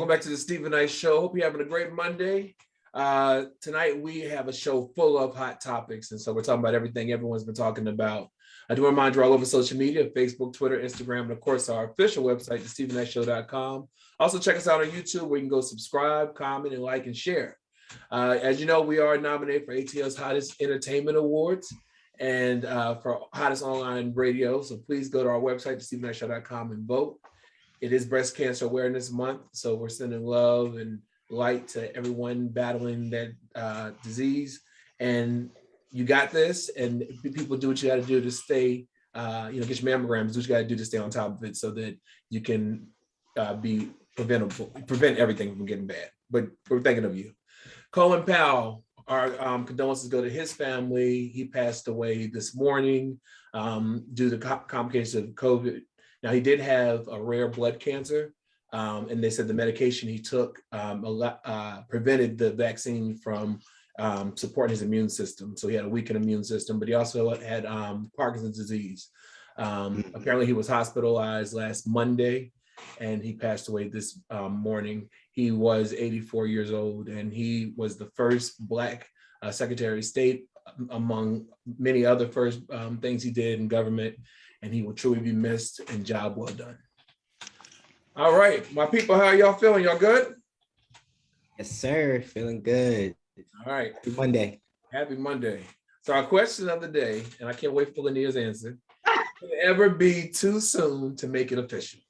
Welcome back to the Stephen Knight Show. Hope you're having a great Monday. Tonight we have a show full of hot topics, and so we're talking about everything everyone's been talking about. I do remind you all over social media, Facebook, Twitter, Instagram, and of course our official website, thestephennightshow.com. Also check us out on YouTube where you can go subscribe, comment, and like and share. As you know, we are nominated for ATL's Hottest Entertainment Awards and for Hottest Online Radio. So please go to our website, thestephennightshow.com, and vote. It is Breast Cancer Awareness Month, so we're sending love and light to everyone battling that disease. And you got this, and people do what you got to do to stay, get your mammograms, do what you got to do to stay on top of it so that you can prevent everything from getting bad. But we're thinking of you. Colin Powell, our condolences go to his family. He passed away this morning due to complications of COVID. Now, he did have a rare blood cancer, and they said the medication he took prevented the vaccine from supporting his immune system. So he had a weakened immune system, but he also had Parkinson's disease. Apparently, he was hospitalized last Monday, and he passed away this morning. He was 84 years old, and he was the first Black Secretary of State among many other first things he did in government. And he will truly be missed, and job well done. All right, my people, how y'all feeling? Y'all good? Yes, sir. Feeling good. All right. Happy Monday. Happy Monday. So our question of the day, and I can't wait for Lynia's answer. Can it ever be too soon to make it official?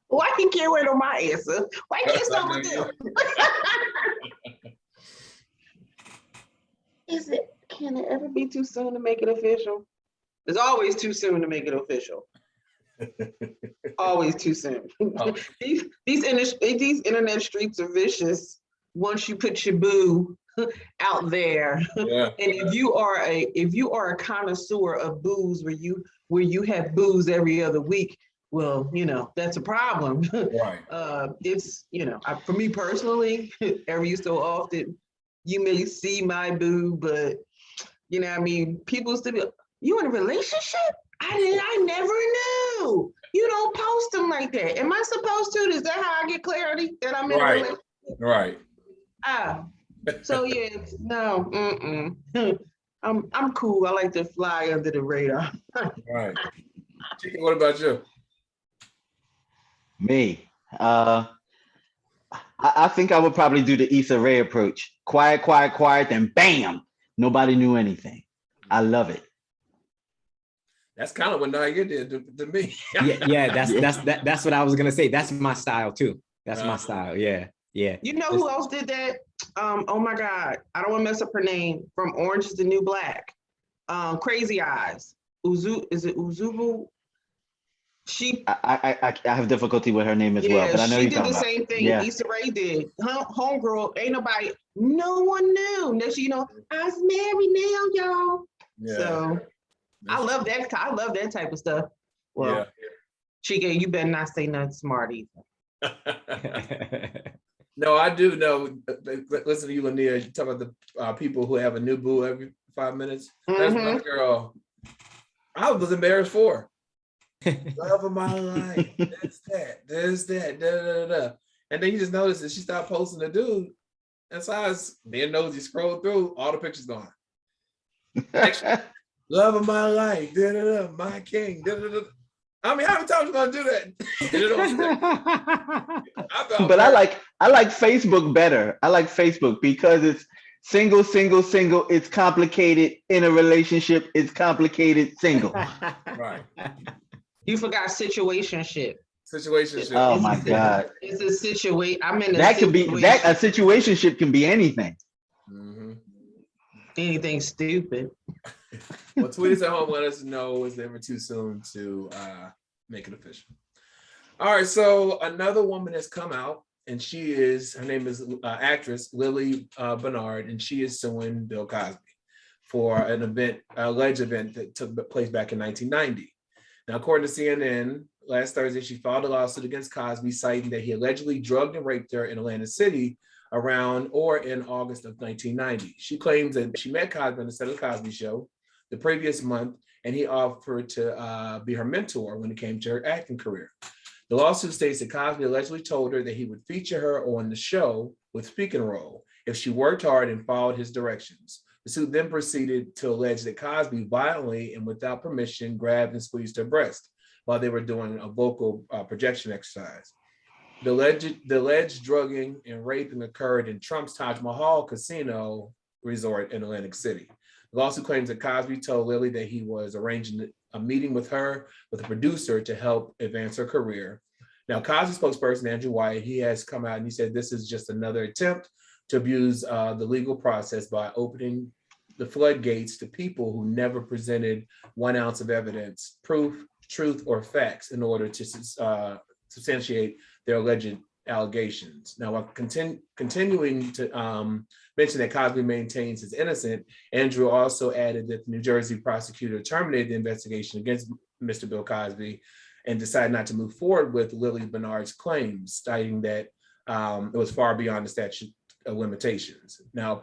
Why you can't wait on my answer? Why can't start with you? Can it ever be too soon to make it official? It's always too soon to make it official. Always too soon. Oh. These internet streets are vicious. Once you put your boo out there, yeah. And if you are a connoisseur of booze, where you have booze every other week, well, that's a problem. Right. It's for me personally, every so often, you may see my boo, but people still be. You in a relationship? I never knew. You don't post them like that. Am I supposed to? Is that how I get clarity that I'm in a relationship? Right. So yeah, no, I'm cool. I like to fly under the radar. Right. Chike, what about you? Me. I think I would probably do the Issa Rae approach. Quiet, then bam, nobody knew anything. I love it. That's kind of what Nayyir did to me. That's what I was gonna say. That's my style too. That's my style. Yeah. You know who else did that? Oh my God, I don't want to mess up her name. From Orange is the New Black. Crazy Eyes. Is it Uzubu? I have difficulty with her name as well, but I know she did the same thing. Yeah. Issa Rae did. Homegirl, no one knew. Now I was married now, y'all. Yeah. So I love that. I love that type of stuff. Well, Chike, you better not say nothing smart either. No, I do know. Listen to you, Lynia. You talk about the people who have a new boo every 5 minutes. That's my girl. I was embarrassed for her. Love of my life. This, that, da. And then you just notice that she stopped posting the dude. And so I was being nosy, scroll through, all the pictures gone. Love of my life, my king. I mean, how many times are you gonna do that? But I like Facebook better. I like Facebook because it's single. It's complicated. In a relationship, it's complicated. Single. Right. You forgot situationship. Situationship. Oh my God. It's a situation. I'm in a that could be that a situationship can be anything. Mm-hmm. Anything stupid. Well, tweet us at home. Let us know is it ever too soon to make it official. All right. So another woman has come out, and her name is actress Lily Bernard, and she is suing Bill Cosby for an alleged event that took place back in 1990. Now, according to CNN, last Thursday, she filed a lawsuit against Cosby, citing that he allegedly drugged and raped her in Atlantic City around or in August of 1990. She claims that she met Cosby on the set of the Cosby Show the previous month, and he offered to be her mentor when it came to her acting career. The lawsuit states that Cosby allegedly told her that he would feature her on the show with speaking role if she worked hard and followed his directions. The suit then proceeded to allege that Cosby violently and without permission grabbed and squeezed her breast while they were doing a vocal projection exercise. The alleged drugging and raping occurred in Trump's Taj Mahal casino resort in Atlantic City. The lawsuit claims that Cosby told Lily that he was arranging a meeting with her, with a producer, to help advance her career. Now, Cosby spokesperson Andrew White, he has come out and he said this is just another attempt to abuse the legal process by opening the floodgates to people who never presented 1 ounce of evidence, proof, truth, or facts in order to substantiate their alleged allegations. Now, while continuing to mention that Cosby maintains his innocence, Andrew also added that the New Jersey prosecutor terminated the investigation against Mr. Bill Cosby and decided not to move forward with Lily Bernard's claims, stating that it was far beyond the statute of limitations. Now,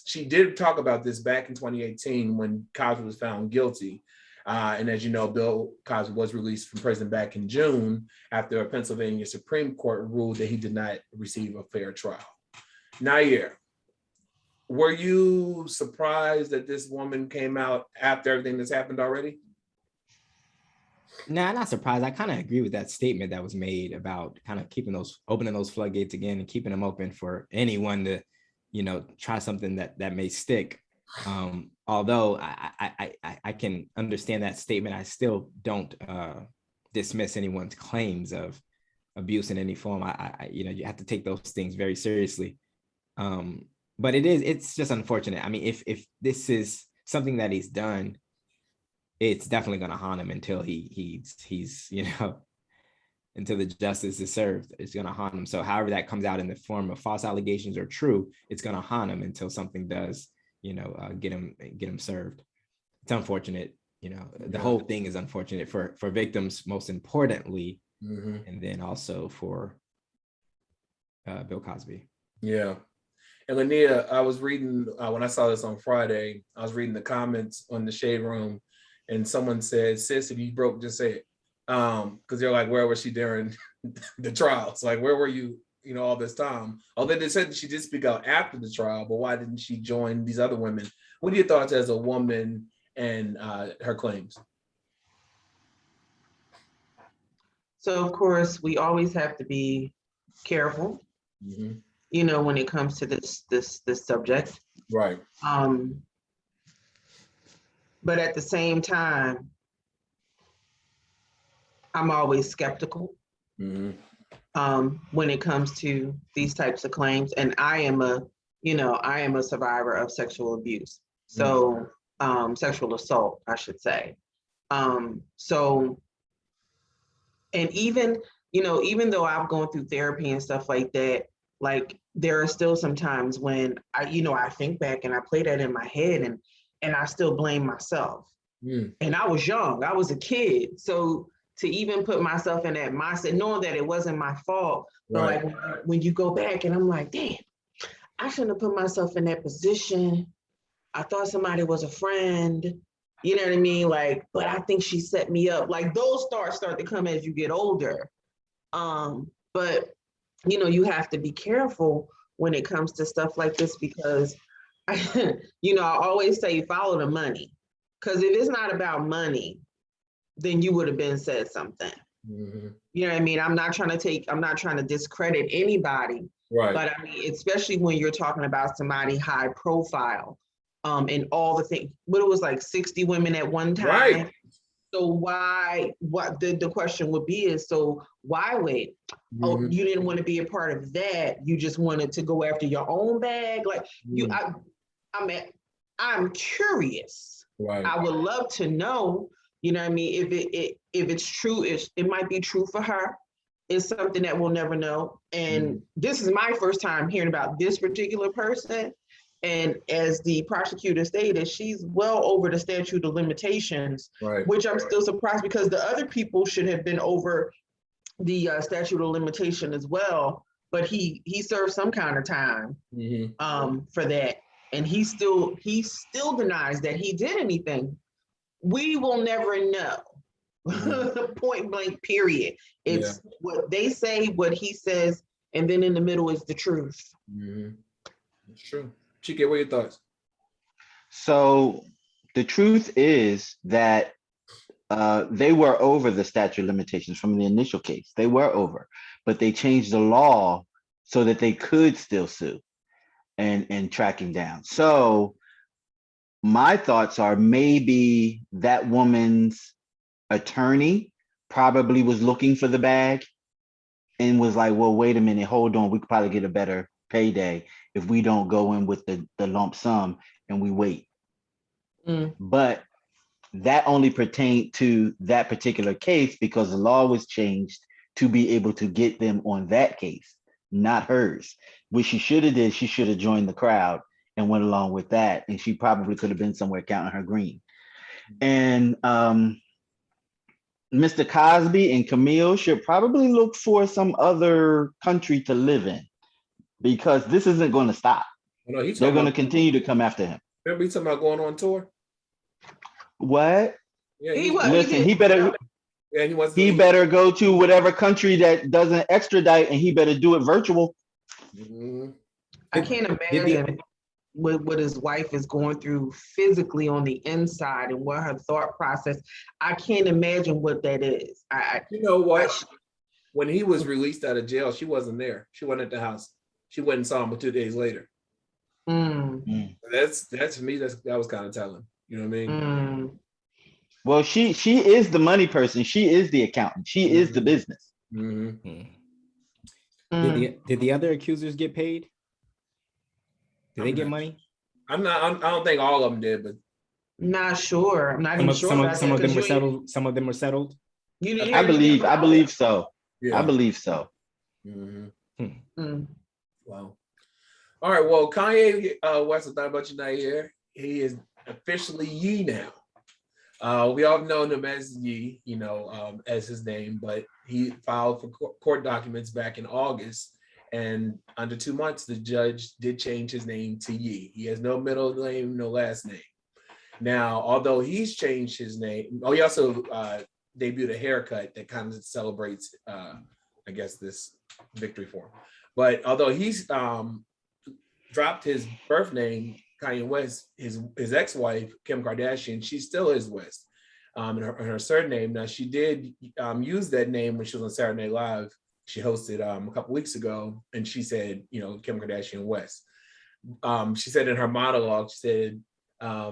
she did talk about this back in 2018 when Cosby was found guilty. And as you know, Bill Cosby was released from prison back in June after a Pennsylvania Supreme Court ruled that he did not receive a fair trial. Nayyir, were you surprised that this woman came out after everything that's happened already? No, not surprised. I kind of agree with that statement that was made about kind of opening those floodgates again and keeping them open for anyone to, try something that may stick. Although I can understand that statement, I still don't dismiss anyone's claims of abuse in any form. You have to take those things very seriously. But it's just unfortunate. I mean, if this is something that he's done, it's definitely going to haunt him until he's until the justice is served. It's going to haunt him. So however that comes out in the form of false allegations or true, it's going to haunt him until something does, get him served. It's unfortunate. The whole thing is unfortunate for victims, most importantly, and then also for Bill Cosby. Yeah. And Lynia, I was reading, when I saw this on Friday, I was reading the comments on the Shade Room, and someone said, sis, if you broke, just say it. Because they're like, where was she during the trials? Like, where were you, all this time? Although they said she did speak out after the trial, but why didn't she join these other women? What are your thoughts as a woman and her claims? So, of course, we always have to be careful, when it comes to this subject. Right. But at the same time, I'm always skeptical when it comes to these types of claims. And I am a survivor of sexual abuse. So sexual assault, I should say. So, and even though I've gone through therapy and stuff like that, like there are still some times when I think back and I play that in my head and I still blame myself. And I was young, I was a kid. So to even put myself in that mindset, knowing that it wasn't my fault, but like when you go back and I'm like, damn, I shouldn't have put myself in that position. I thought somebody was a friend, you know what I mean? Like, but I think she set me up. Like those thoughts start to come as you get older. But you have to be careful when it comes to stuff like this because I always say follow the money. Because if it's not about money, then you would have been said something. You know what I mean? I'm not trying to discredit anybody. Right. But I mean, especially when you're talking about somebody high profile, and all the things, but it was like 60 women at one time. Right. So what the question would be is, so why wait? Oh, you didn't want to be a part of that. You just wanted to go after your own bag. Like I'm curious. Right. I would love to know, you know what I mean? If it's true, it might be true for her. It's something that we'll never know. And this is my first time hearing about this particular person. And as the prosecutor stated, she's well over the statute of limitations, which I'm still surprised because the other people should have been over the statute of limitation as well. But he served some kind of time for that. And he still denies that he did anything. We will never know. Point blank, period. It's what they say, what he says, and then in the middle is the truth. It's true. Chike, what are your thoughts? So the truth is that they were over the statute of limitations from the initial case. They were over, but they changed the law so that they could still sue and track him down. So my thoughts are maybe that woman's attorney probably was looking for the bag and was like, well, wait a minute, hold on, we could probably get a better payday if we don't go in with the lump sum and we wait. But that only pertained to that particular case because the law was changed to be able to get them on that case, not hers. What she should have did, she should have joined the crowd and went along with that. And she probably could have been somewhere counting her green. And Mr. Cosby and Camille should probably look for some other country to live in because this isn't going to stop. They're going to continue to come after him. Remember you talking about going on tour? What? Yeah, listen, he better go to whatever country that doesn't extradite, and he better do it virtual. I can't imagine what his wife is going through physically on the inside and what her thought process. I can't imagine what that is. You know what? When he was released out of jail, she wasn't there. She wasn't at the house. She went and saw him 2 days later. That's for me. That was kind of telling. You know what I mean? Well, she is the money person. She is the accountant. She is the business. Did the other accusers get paid? Did they get money? I don't think all of them did, but not sure. I'm not even sure. Some of them were settled. Some of them were settled. I believe so. Yeah. I believe so. Wow. All right. Well, Kanye West, I thought about you, Nayyir. He is officially Ye now. We all know him as Ye, as his name, but he filed for court documents back in August, and under 2 months, the judge did change his name to Ye. He has no middle name, no last name. Now, although he's changed his name, he also debuted a haircut that kind of celebrates, I guess, this victory for him. But although he's dropped his birth name, Kanye West, his ex-wife, Kim Kardashian, she still is West in her surname. Now, she did use that name when she was on Saturday Night Live. She hosted a couple weeks ago, and she said, Kim Kardashian West. She said in her monologue, she said, I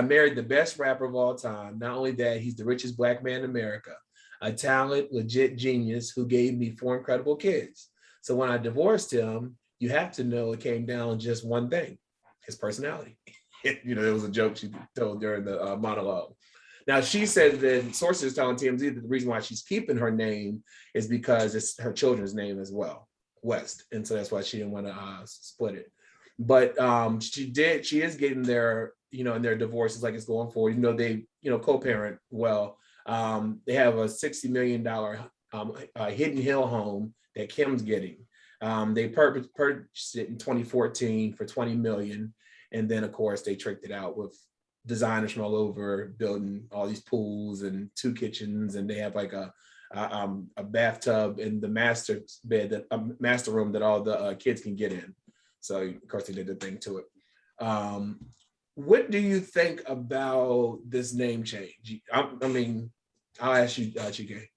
married the best rapper of all time. Not only that, he's the richest Black man in America, a talent, legit genius who gave me 4 incredible kids. So when I divorced him, you have to know it came down to just one thing, his personality. It was a joke she told during the monologue. Now, she said that sources telling TMZ that the reason why she's keeping her name is because it's her children's name as well, West. And so that's why she didn't want to split it. But she is getting their, in their divorces like it's going forward, they, co-parent well. They have a $60 million Hidden Hill home that Kim's getting. They purchased it in 2014 for $20 million. And then, of course, they tricked it out with designers from all over building all these pools and 2 kitchens. And they have like a bathtub in the master room that all the kids can get in. So, of course, they did the thing to it. What do you think about this name change? I'll ask you, Chike.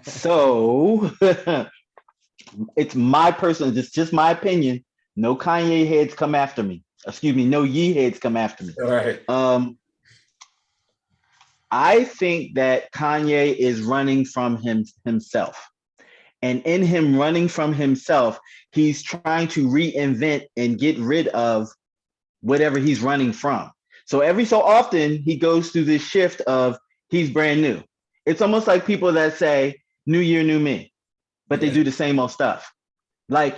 So it's my personal, it's just my opinion. No Kanye heads come after me. Excuse me, no Ye heads come after me. All right. I think that Kanye is running from himself. And in him running from himself, he's trying to reinvent and get rid of whatever he's running from. So every so often, he goes through this shift of he's brand new. It's almost like people that say, new year, new me, but they do the same old stuff. Like,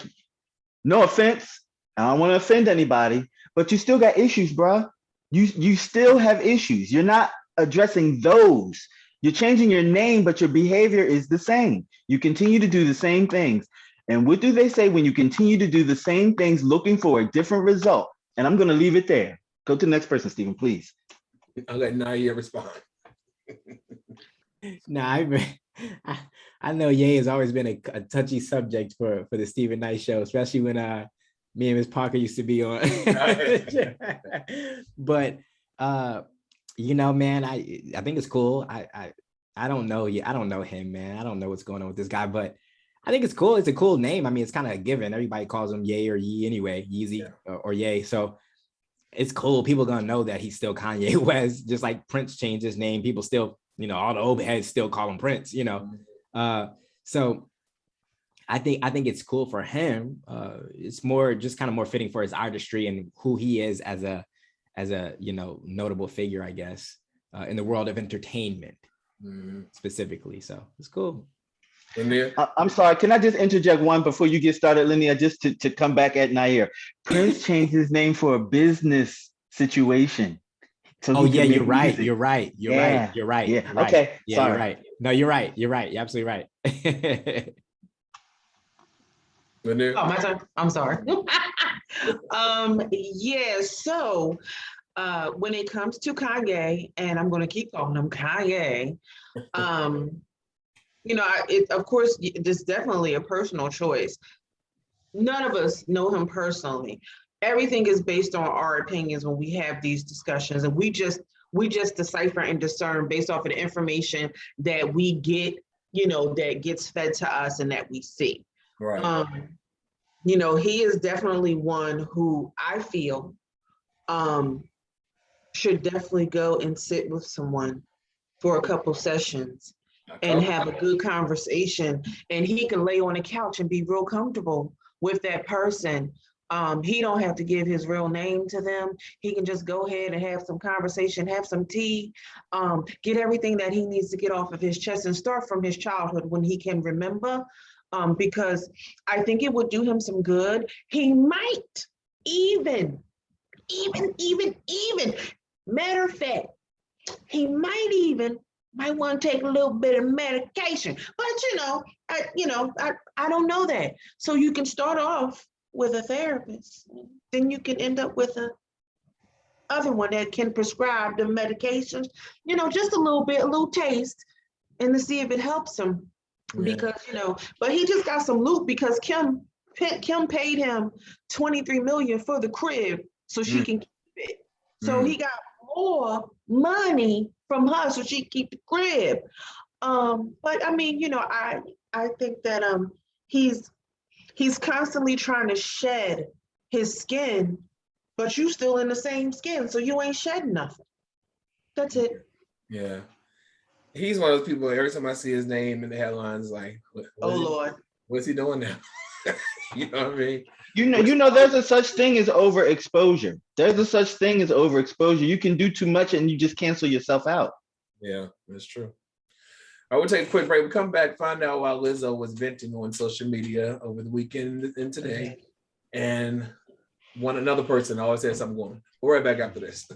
no offense, I don't want to offend anybody, but you still got issues, bro. You still have issues. You're not addressing those. You're changing your name, but your behavior is the same. You continue to do the same things. And what do they say when you continue to do the same things looking for a different result? And I'm going to leave it there. Go to the next person, Stephen, please. I'll let Nayyir respond. I know Ye has always been a touchy subject for the Stephen Knight show, especially when me and Miss Parker used to be on. But man, I think it's cool. I don't know you. I don't know him, man. I don't know what's going on with this guy, but I think it's cool. It's a cool name. I mean, it's kind of a given. Everybody calls him Ye or Ye anyway, Yeezy or Ye. So it's cool. People gonna know that he's still Kanye West, just like Prince changed his name. People still, all the old heads still call him Prince, So I think it's cool for him. It's more just kind of more fitting for his artistry and who he is as a notable figure, I guess, in the world of entertainment specifically. So it's cool. I'm sorry, can I just interject one before you get started, Lynia, just to come back at Nayyir? Prince changed his name for a business situation. So you're right. You're right. Yeah. Right. Okay. Yeah, sorry. you're right. No, you're right. You're absolutely right. Oh, my turn. I'm sorry. So when it comes to Kanye, and I'm going to keep calling him Kanye, of course, it's definitely a personal choice. None of us know him personally. Everything is based on our opinions when we have these discussions, and we just decipher and discern based off of the information that we get, that gets fed to us and that we see. Right. He is definitely one who I feel should definitely go and sit with someone for a couple sessions and have a good conversation, and he can lay on a couch and be real comfortable with that person. He don't have to give his real name to them. He can just go ahead and have some conversation, have some tea, get everything that he needs to get off of his chest and start from his childhood when he can remember, because I think it would do him some good. He might even, matter of fact, he might want to take a little bit of medication, but I don't know that. So you can start off with a therapist, then you can end up with a other one that can prescribe the medications, just a little bit, a little taste, and to see if it helps him. Because but he just got some loot because Kim paid him $23 million for the crib so she can keep it. So he got more money from her so she can keep the crib. But I mean, I think that he's constantly trying to shed his skin, but you still in the same skin, so you ain't shedding nothing. That's it. Yeah. He's one of those people, every time I see his name in the headlines, like, Lord, what's he doing now? You know what I mean? There's a such thing as overexposure. There's a such thing as overexposure. You can do too much and you just cancel yourself out. Yeah, that's true. I will take a quick break. We'll come back, find out why Lizzo was venting on social media over the weekend and today. And another person always had something going. We'll be right back after this.